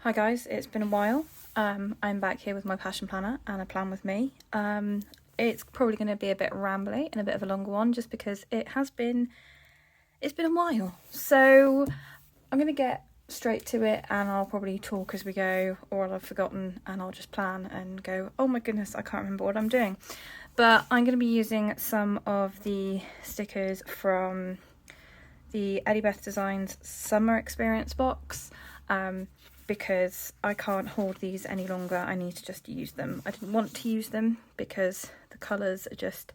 Hi guys, it's been a while. I'm back here with my passion planner and a plan with me. It's probably going to be a bit rambly and a bit of a longer one just because it's been a while. So I'm going to get straight to it and I'll probably talk as we go, or I'll have forgotten and I'll just plan and go, oh my goodness, I can't remember what I'm doing. But I'm going to be using some of the stickers from the Elliebeth Designs Summer Experience box. Because I can't hold these any longer. I need to just use them. I didn't want to use them because the colours are just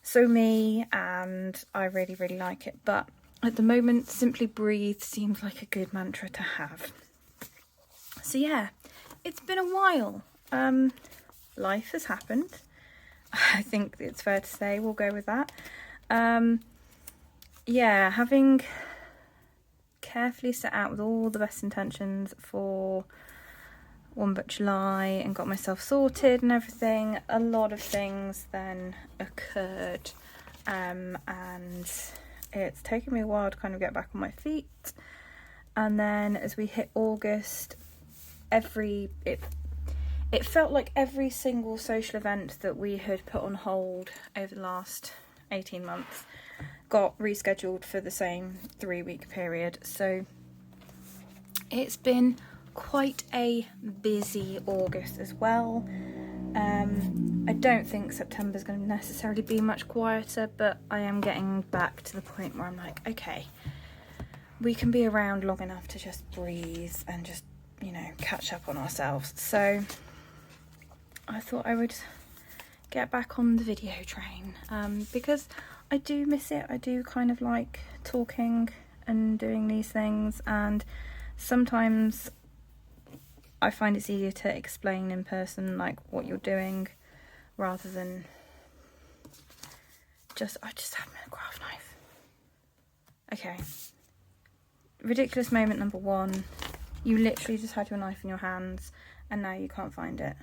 so me and I really, really like it. But at the moment, Simply Breathe seems like a good mantra to have. So yeah, it's been a while. Life has happened. I think it's fair to say, we'll go with that. Yeah, having carefully set out with all the best intentions for 1 July and got myself sorted and everything, a lot of things then occurred, and it's taken me a while to kind of get back on my feet. And then as we hit August, it felt like every single social event that we had put on hold over the last 18 months got rescheduled for the same 3-week period. So it's been quite a busy August as well. I don't think September's going to necessarily be much quieter, but I am getting back to the point where I'm like, okay, we can be around long enough to just breathe and just, you know, catch up on ourselves. So I thought I would get back on the video train, because I do miss it. I do kind of like talking and doing these things, and sometimes I find it's easier to explain in person like what you're doing rather than I just have a craft knife. Okay. Ridiculous moment number 1. You literally just had your knife in your hands and now you can't find it.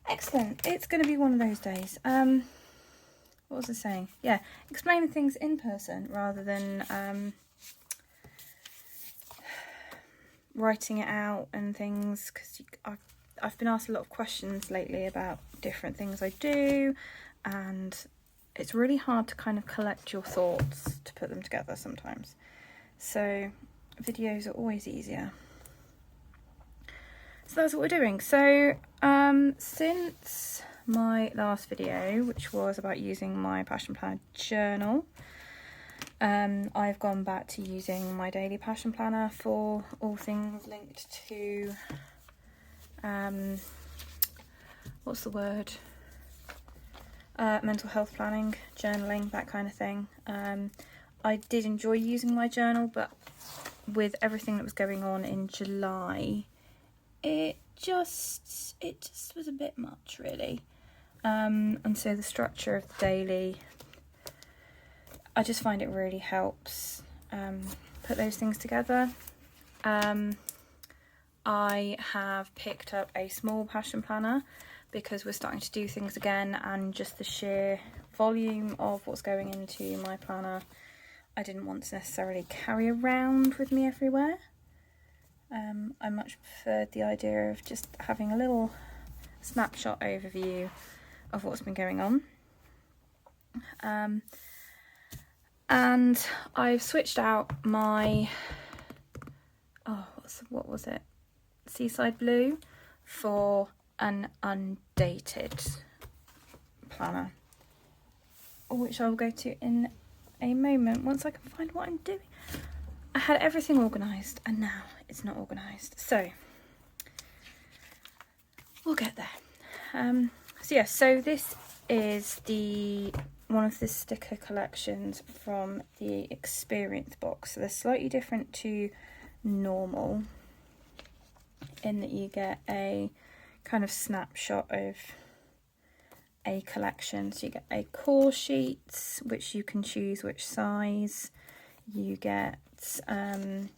Excellent. It's going to be one of those days. What was I saying? Yeah, explaining things in person rather than writing it out and things, because I've been asked a lot of questions lately about different things I do, and it's really hard to kind of collect your thoughts to put them together sometimes. So videos are always easier. So that's what we're doing. So since my last video, which was about using my Passion Planner journal, I've gone back to using my daily Passion Planner for all things linked to what's the word? Mental health planning, journaling, that kind of thing. I did enjoy using my journal, but with everything that was going on in July, it just was a bit much, really. And so the structure of the daily, I just find it really helps put those things together. I have picked up a small Passion Planner because we're starting to do things again, and just the sheer volume of what's going into my planner, I didn't want to necessarily carry around with me everywhere. I much preferred the idea of just having a little snapshot overview of what's been going on. And I've switched out my, what was it? Seaside Blue for an undated planner, which I'll go to in a moment once I can find what I'm doing. I had everything organised and now it's not organised, so we'll get there. So this is one of the sticker collections from the Experience box. So they're slightly different to normal in that you get a kind of snapshot of a collection. So you get a core sheet, which you can choose which size. You get some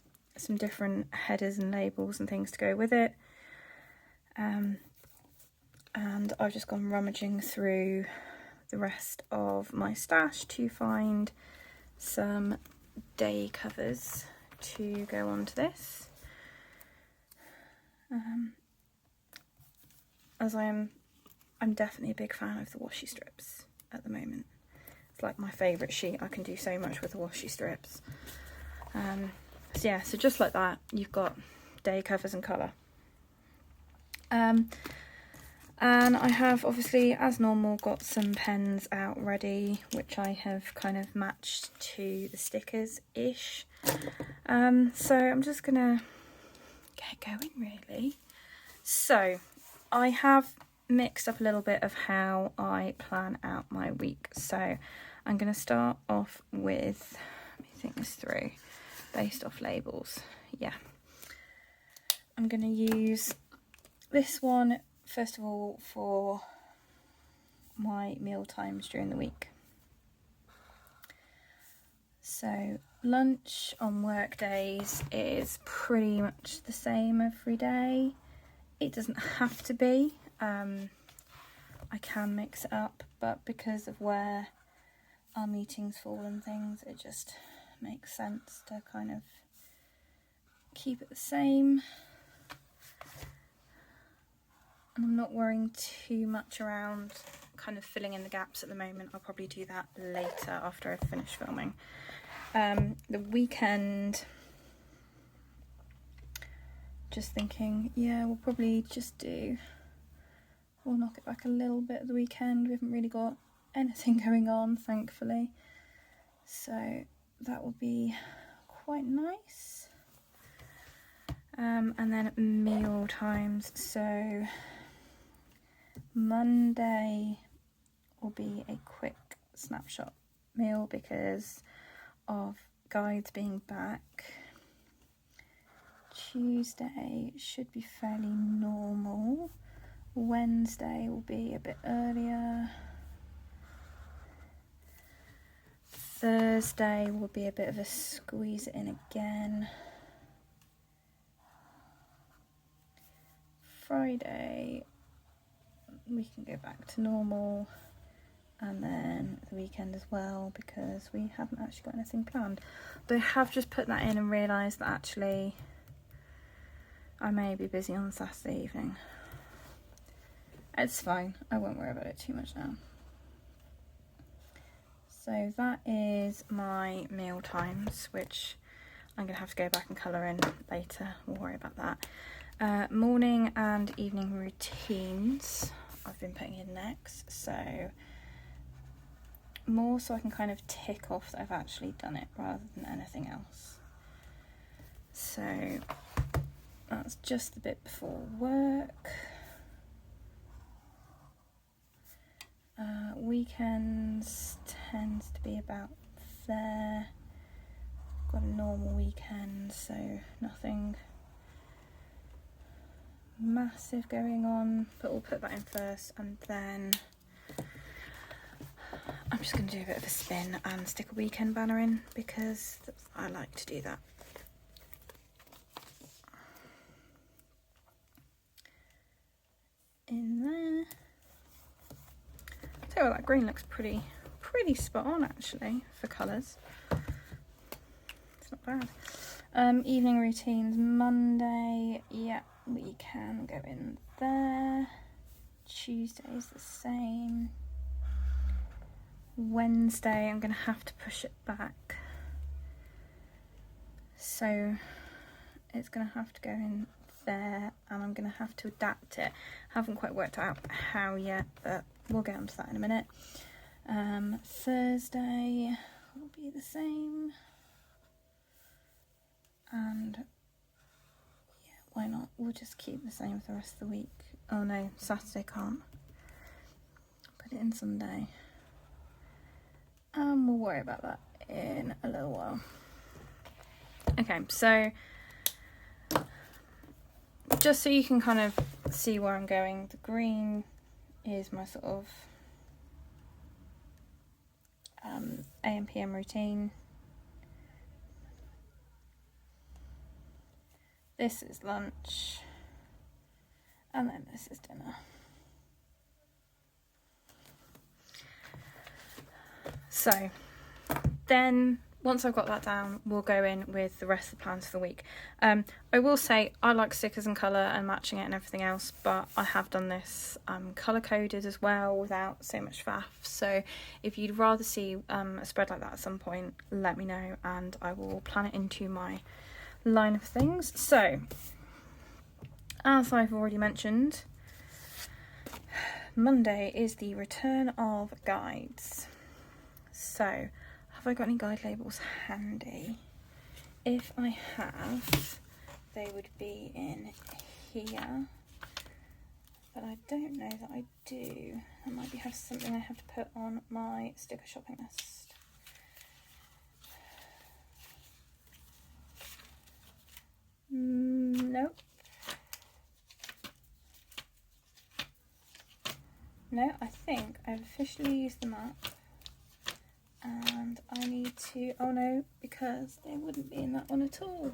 different headers and labels and things to go with it. And I've just gone rummaging through the rest of my stash to find some day covers to go onto this. As I'm definitely a big fan of the washi strips at the moment. It's like my favourite sheet. I can do so much with the washi strips. So yeah, so just like that, you've got day covers and colour. And I have obviously, as normal, got some pens out ready, which I have kind of matched to the stickers-ish. So I'm just gonna get going really. So I have mixed up a little bit of how I plan out my week. So I'm gonna start off with, let me think this through, based off labels. Yeah. I'm gonna use this one first of all for my meal times during the week. So lunch on work days is pretty much the same every day. It doesn't have to be. I can mix it up, but because of where our meetings fall and things, it just makes sense to kind of keep it the same. And I'm not worrying too much around kind of filling in the gaps at the moment. I'll probably do that later after I've finished filming. The weekend, just thinking, yeah, we'll probably we'll knock it back a little bit at the weekend. We haven't really got anything going on, thankfully. So that will be quite nice. And then meal times. So Monday will be a quick snapshot meal because of guides being back. Tuesday should be fairly normal. Wednesday will be a bit earlier. Thursday will be a bit of a squeeze it in again. Friday we can go back to normal, and then the weekend as well because we haven't actually got anything planned. But I have just put that in and realised that actually I may be busy on Saturday evening. It's fine, I won't worry about it too much now. So that is my meal times, which I'm going to have to go back and colour in later. We'll worry about that. Morning and evening routines I've been putting in next, so more so I can kind of tick off that I've actually done it rather than anything else. So that's just the bit before work. Weekends tends to be about there. Got a normal weekend, so nothing massive going on, but we'll put that in first, and then I'm just going to do a bit of a spin and stick a weekend banner in because I like to do that. In there. So that green looks pretty spot on actually for colours. It's not bad. Evening routines, Monday, yeah, we can go in there. Tuesday's the same. Wednesday I'm going to have to push it back. So it's going to have to go in there and I'm going to have to adapt it. Haven't quite worked out how yet, but we'll get onto that in a minute. Thursday will be the same. And yeah, why not? We'll just keep the same for the rest of the week. Oh no, Saturday can't. Put it in Sunday. We'll worry about that in a little while. Okay, so just so you can kind of see where I'm going, the green is my sort of AM PM routine. This is lunch, and then this is dinner. So then once I've got that down, we'll go in with the rest of the plans for the week. I will say I like stickers and colour and matching it and everything else, but I have done this colour coded as well without so much faff. So if you'd rather see a spread like that at some point, let me know and I will plan it into my line of things. So as I've already mentioned, Monday is the return of guides. So, have I got any guide labels handy? If I have, they would be in here. But I don't know that I do. I might have something I have to put on my sticker shopping list. Nope. No, I think I've officially used them up. And I need to, oh no, because they wouldn't be in that one at all.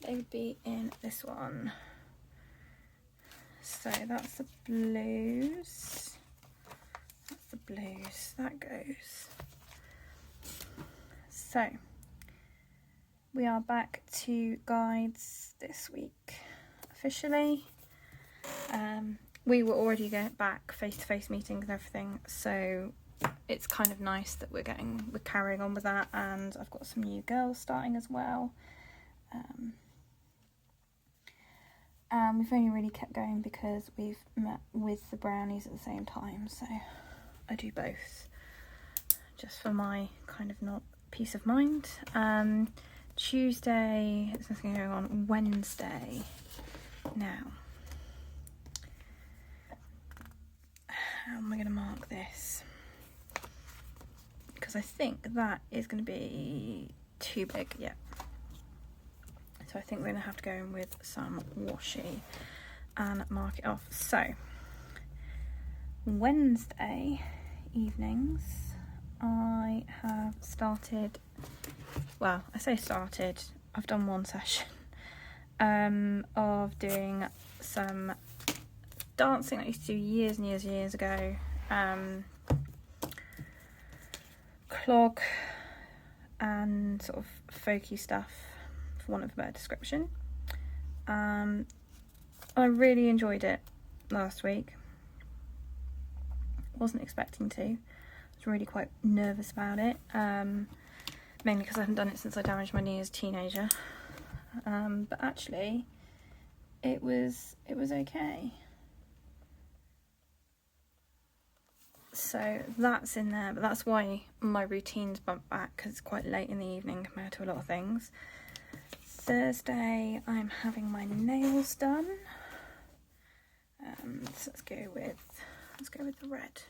They would be in this one. So that's the blues. That's the blues. That goes. So we are back to guides this week officially. We were already going back face-to-face meetings and everything, so it's kind of nice that we're carrying on with that, and I've got some new girls starting as well. And we've only really kept going because we've met with the brownies at the same time, so I do both just for my kind of not peace of mind. Tuesday, there's nothing going on. Wednesday now. How am I going to mark this? Because I think that is going to be too big, yeah. So I think we're going to have to go in with some washi and mark it off. So, Wednesday evenings, I have started, well, I say started, I've done one session of doing some dancing I used to do years and years and years ago. Clog and sort of folky stuff, for want of a better description. I really enjoyed it last week. Wasn't expecting to. I was really quite nervous about it, mainly because I haven't done it since I damaged my knee as a teenager. But actually, it was okay. So that's in there, but that's why my routine's bumped back, because it's quite late in the evening compared to a lot of things. Thursday, I'm having my nails done. So let's go with the red.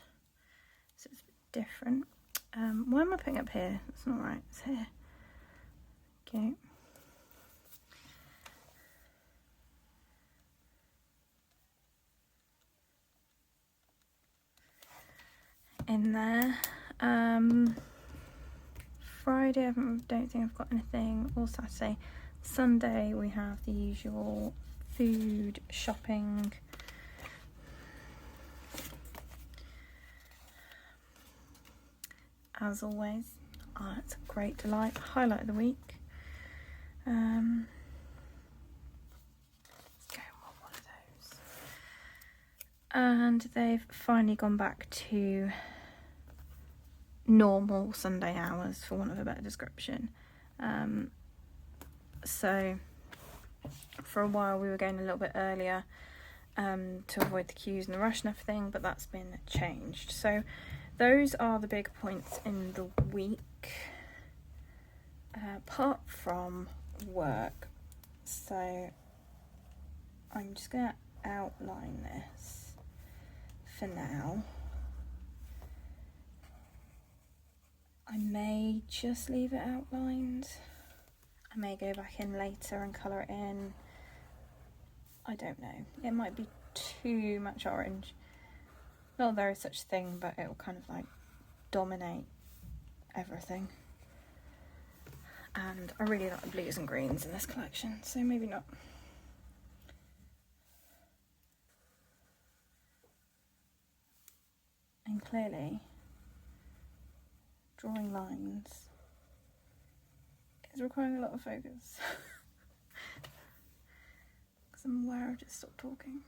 So it's a bit different. Why am I putting it up here? It's not right. It's here. Okay. In there. Friday, I don't think I've got anything. Or Saturday. Sunday, we have the usual food shopping. As always, it's a great delight. Highlight of the week. Let's go with one of those. And they've finally gone back to normal Sunday hours, for want of a better description. So for a while we were going a little bit earlier to avoid the queues and the rush and everything, but that's been changed. So those are the big points in the week, apart from work. So I'm just going to outline this for now. I may just leave it outlined. I may go back in later and colour it in. I don't know. It might be too much orange. Not there is such a thing, but it will kind of like dominate everything. And I really like the blues and greens in this collection, so maybe not. And clearly, drawing lines is requiring a lot of focus. Because I'm aware I've just stopped talking.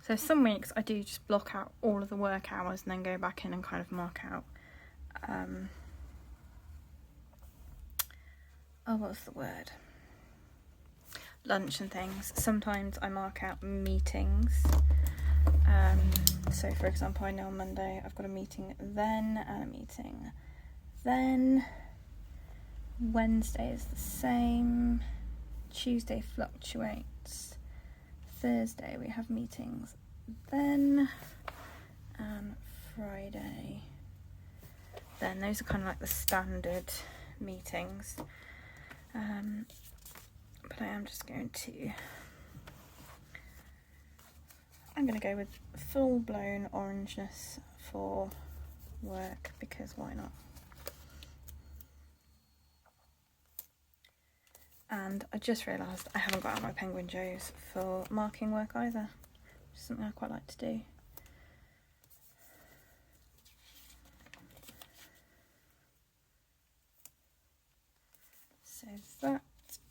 So some weeks I do just block out all of the work hours and then go back in and kind of mark out, what's the word? Lunch and things. Sometimes I mark out meetings. So for example, I know on Monday I've got a meeting then and a meeting then. Wednesday is the same. Tuesday fluctuates. Thursday we have meetings then, and Friday then. Those are kind of like the standard meetings, but I am just going to go with full-blown orangeness for work, because why not? And I just realised I haven't got out my penguin joes for marking work either, which is something I quite like to do. So that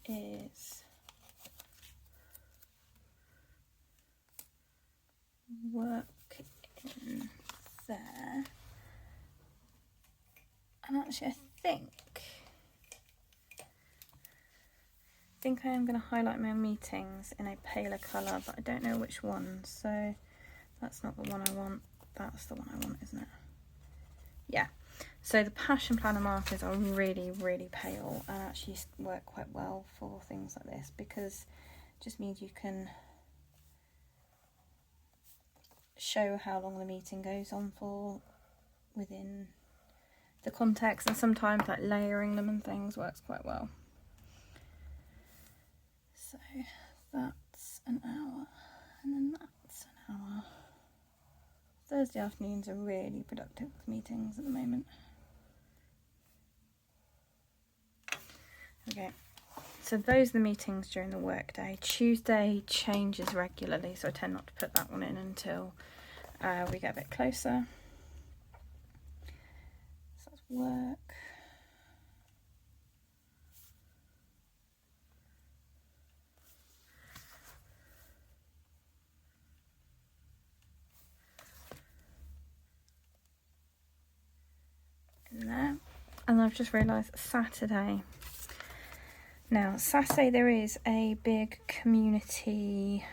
is work in there. And actually I think I am going to highlight my meetings in a paler colour, but I don't know which one, so that's not the one I want. That's the one I want, isn't it? Yeah. So the Passion Planner markers are really, really pale and actually work quite well for things like this, because it just means you can show how long the meeting goes on for within the context, and sometimes like layering them and things works quite well. So that's an hour, and then that's an hour. Thursday afternoons are really productive with meetings at the moment. Okay, so those are the meetings during the workday. Tuesday changes regularly, so I tend not to put that one in until we get a bit closer. So that's work. There. And I've just realised Saturday. Now, Saturday there is a big community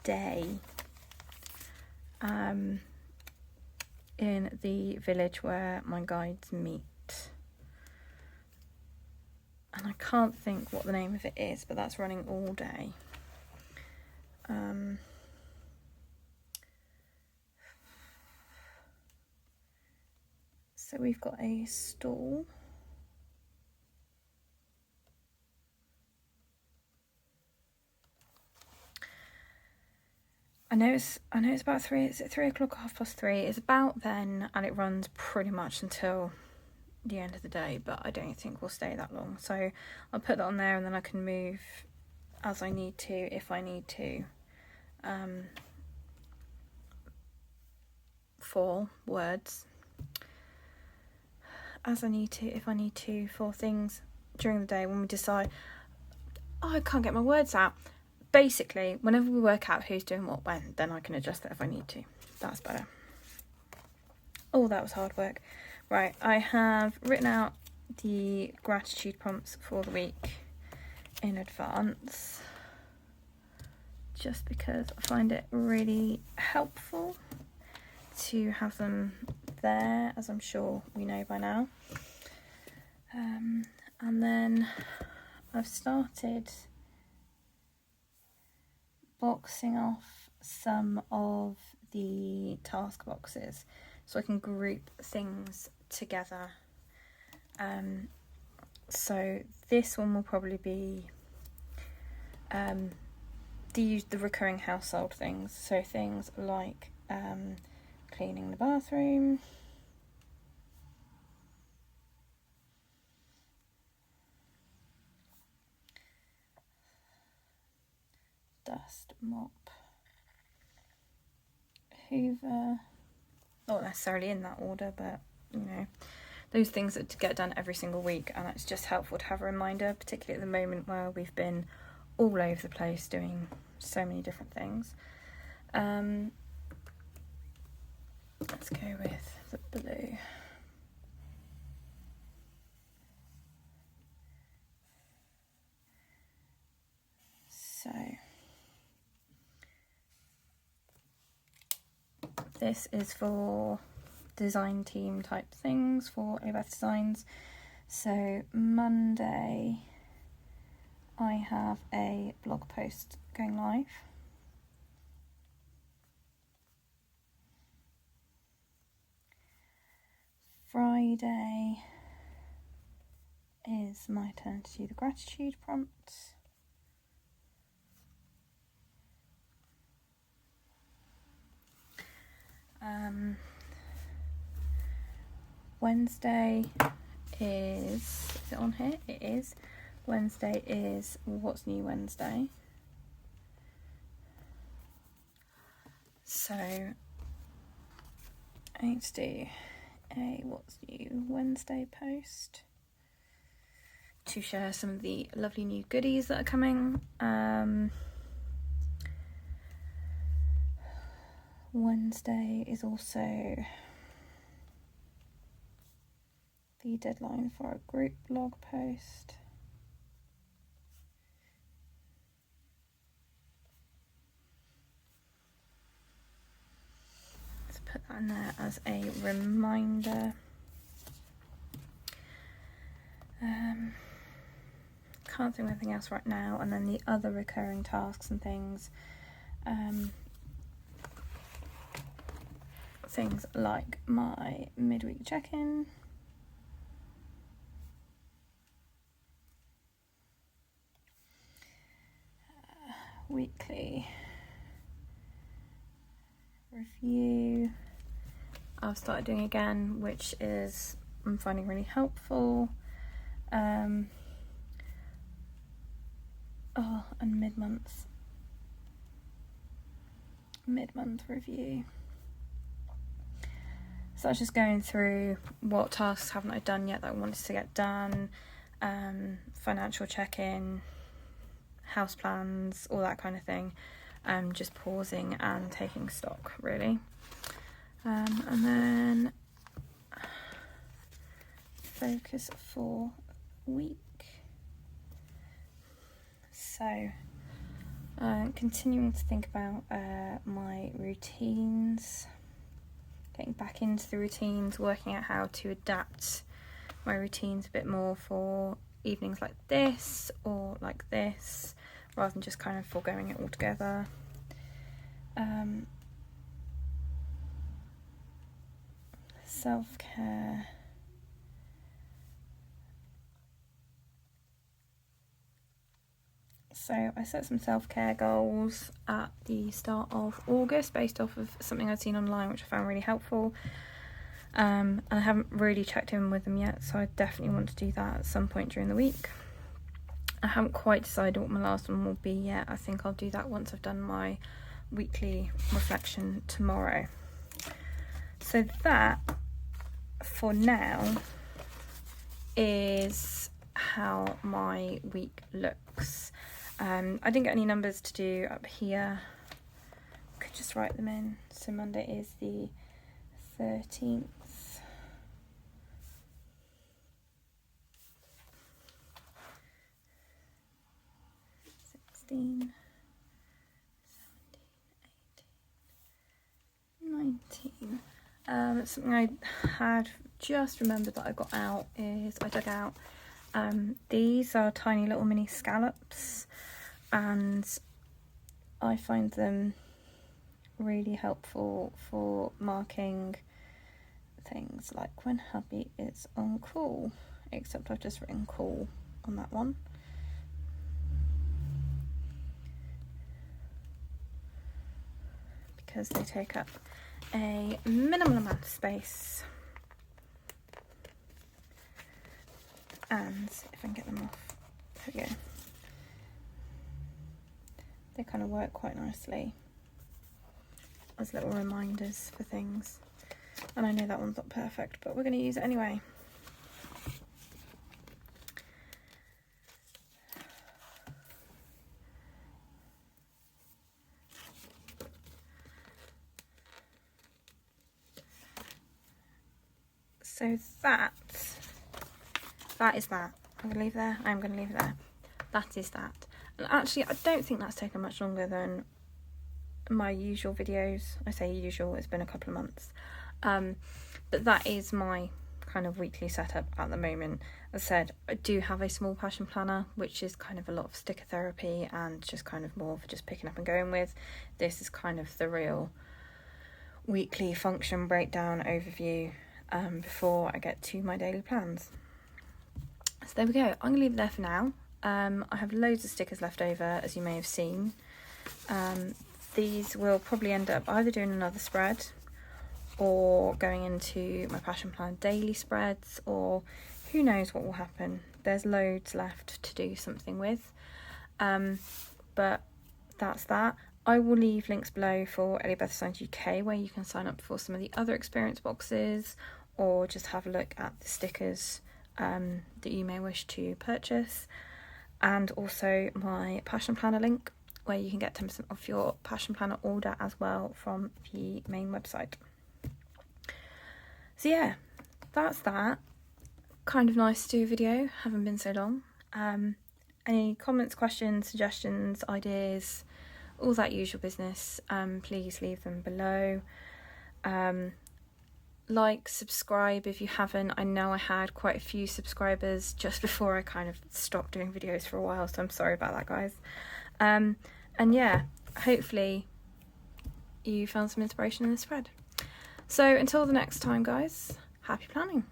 day in the village where my guides meet. And I can't think what the name of it is, but that's running all day. So we've got a stall. I know it's about 3. Is it 3 o'clock or 3:30? It's about then, and it runs pretty much until the end of the day, but I don't think we'll stay that long. So I'll put that on there, and then I can move as I need to, if I need to, for words. As I need to, if I need to, for things during the day when we decide, oh, I can't get my words out. Basically, whenever we work out who's doing what when, then I can adjust it if I need to. That's better. Oh, that was hard work. Right, I have written out the gratitude prompts for the week in advance, just because I find it really helpful to have them there, as I'm sure we know by now. And then I've started boxing off some of the task boxes so I can group things together. So this one will probably be the recurring household things, so things like cleaning the bathroom, dust, mop, hoover. Not necessarily in that order, but you know, those things that get done every single week, and it's just helpful to have a reminder, particularly at the moment where we've been all over the place doing so many different things. Let's go with the blue. So this is for design team type things for Elliebeth Designs. So Monday I have a blog post going live. Friday is my turn to do the gratitude prompts. Wednesday is it on here? It is. Wednesday is What's New Wednesday. So I need to do a What's New Wednesday post to share some of the lovely new goodies that are coming. Wednesday is also the deadline for a group blog post. Let's put that in there as a reminder. Can't think of anything else right now, and then the other recurring tasks and things. Things like my midweek check-in, weekly review I've started doing again, which is I'm finding really helpful. And mid-month review. So I was just going through what tasks haven't I done yet that I wanted to get done, financial check-in, house plans, all that kind of thing. Just pausing and taking stock, really. And then focus for week. So continuing to think about my routines, getting back into the routines, working out how to adapt my routines a bit more for evenings like this or like this, rather than just kind of foregoing it altogether. Self-care. So I set some self-care goals at the start of August based off of something I'd seen online, which I found really helpful. And I haven't really checked in with them yet, so I definitely want to do that at some point during the week. I haven't quite decided what my last one will be yet. I think I'll do that once I've done my weekly reflection tomorrow. So that, for now, is how my week looks. I didn't get any numbers to do up here. Could just write them in. So Monday is the 13th. 16, 17, 18, 19. Something I had just remembered that I got out is I dug out these are tiny little mini scallops, and I find them really helpful for marking things like when hubby is on call, except I've just written call on that one. Because they take up a minimal amount of space. And if I can get them off, there we go. they kind of work quite nicely as little reminders for things. And I know that one's not perfect, but we're going to use it anyway. So that is that. I'm going to leave there. I'm going to leave it there. That is that. And actually, I don't think that's taken much longer than my usual videos. I say usual, it's been a couple of months. But that is my kind of weekly setup at the moment. As I said, I do have a small passion planner, which is kind of a lot of sticker therapy and just kind of more for just picking up and going with. This is kind of the real weekly function breakdown overview before I get to my daily plans. So there we go. I'm going to leave it there for now. I have loads of stickers left over, as you may have seen. These will probably end up either doing another spread or going into my passion plan daily spreads, or who knows what will happen. There's loads left to do something with. But that's that. I will leave links below for Elliebeth Designs UK, where you can sign up for some of the other experience boxes or just have a look at the stickers that you may wish to purchase, and also my passion planner link, where you can get 10% off your passion planner order as well from the main website. So yeah, that's that. Kind of nice to do a video, haven't been so long. Any comments, questions, suggestions, ideas, all that usual business, please leave them below. Like, subscribe if you haven't. I know I had quite a few subscribers just before I kind of stopped doing videos for a while, so I'm sorry about that, guys. And yeah, hopefully you found some inspiration in the spread. So until the next time, guys, happy planning.